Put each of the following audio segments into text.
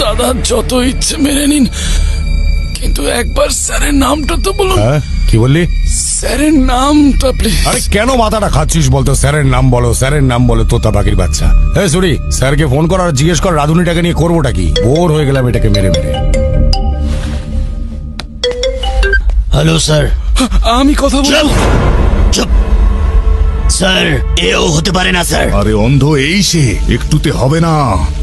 দাদা যত ইচ্ছে মেরে নিন, কিন্তু একবার স্যারের নামটা তো বলুন। কি বললি? স্যারের নামটা প্লিজ। আরে কেন মাথাটা খাচ্ছিস বলতো? স্যারের নাম বলো, স্যারের নাম বলো, তোতা পাখির বাচ্চা। এই সরি, স্যারকে ফোন কর আর জিজ্ঞেস কর রাধুনিটাকে নিয়ে করবোটা কি। বোর হয়ে গেলাম এটাকে মেরে মেরে। Hello sir. আমি কথা বলবো। চুপ স্যার, এও হতে পারে না স্যার। আরে অন্ধ এই সে, একটুতে হবে না।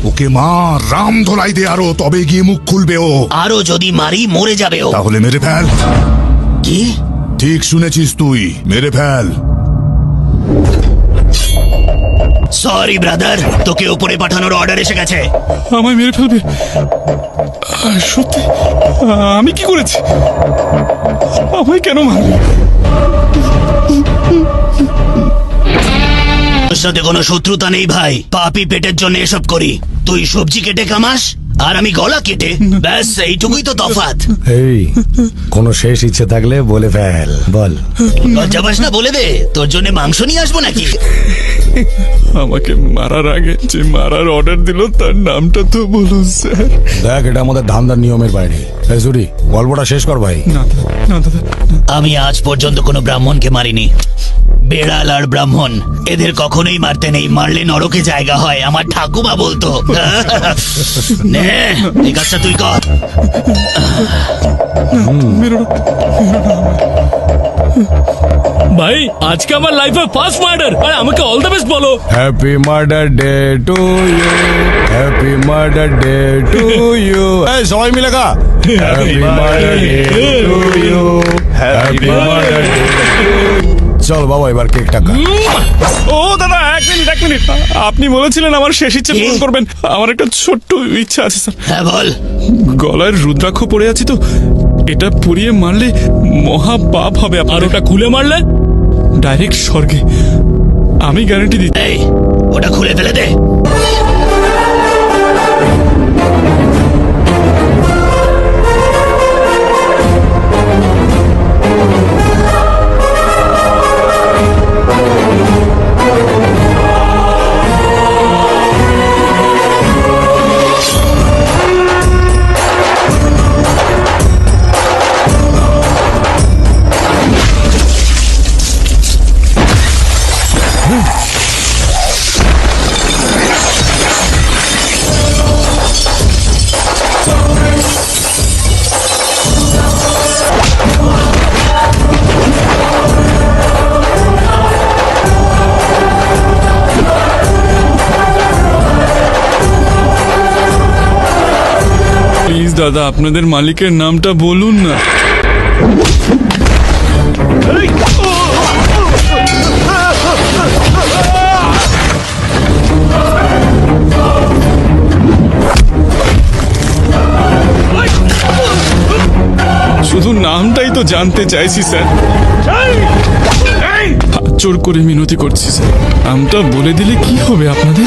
ওকে মা রাম ধলাই দে আরো, তবে গিয়ে মুখ খুলবে ও। আরো যদি মারি মরে যাবে ও। তাহলে মেরে ফেল। কি? ঠিক শুনেছিস তুই, মেরে ফেল। সরি ব্রাদার, তোকে উপরে পাঠানোর অর্ডার এসে গেছে। আমায় মেরে ফেলবে? সত্যি? আমি কি করেছি? আমায় কেন মারবে? তোর সাথে কোনো শত্রুতা নেই ভাই, পাপি পেটের জন্য এসব করি। তুই সবজি কেটে কামাস আর আমি গলা কেটে, ব্যাস এইটুকুই তো তফাৎ। এই কোনো শেষ ইচ্ছে থাকলে বলে ফেল, বল। লজ্জা পাস না? বলে দে, তোর জন্য মাংস নিয়ে আসবো নাকি? আমাকে মারার আগে যে মারার অর্ডার দিল তার নামটা তো বলুন স্যার। দেখ, এটা আমাদের ধান্দার নিয়মের বাইরে। এই সরি, গল্পটা শেষ কর ভাই। না দাদা, আমি আজ পর্যন্ত কোনো ব্রাহ্মণকে মারিনি। বেড়াল আর ব্রাহ্মণ এদের কখনোই মারতে নেই, মারলে নরকে জায়গা হয়, আমার ঠাকুমা বলতো। নে এই কাজটা তুই কর। ভাই আজকে আমার লাইফে ফার্স্ট মার্ডার, আর আমাকে অল দ্য বেস্ট বলো। Happy murder day to you, happy murder day to you. এই সবাই মিলে গা। Happy murder day to you, happy murder day. চল বাবা, এবার কেকটা খা। ও দাদা এক মিনিট, আপনি বলেছিলেন আমার শেষ ইচ্ছে পূরণ করবেন। আমার একটা ছোট্ট ইচ্ছা আছে স্যার। হ্যাঁ বল। গলায় রুদ্রাক্ষ পড়ে আছি তো, এটা পুড়িয়ে মারলে মহা পাপ হবে। আর ওটা খুলে মারলে ডাইরেক্ট স্বর্গে, আমি গ্যারান্টি দিচ্ছি। এই ওটা খুলে ফেলে দে। প্লিজ দাদা, আপনাদের মালিকের নামটা বলুন না। শুধু নামটাই তো জানতে চাইছি স্যার। হাত জোর করে মিনতি করছি স্যার, নামটা বলে দিলে কি হবে আপনাদের?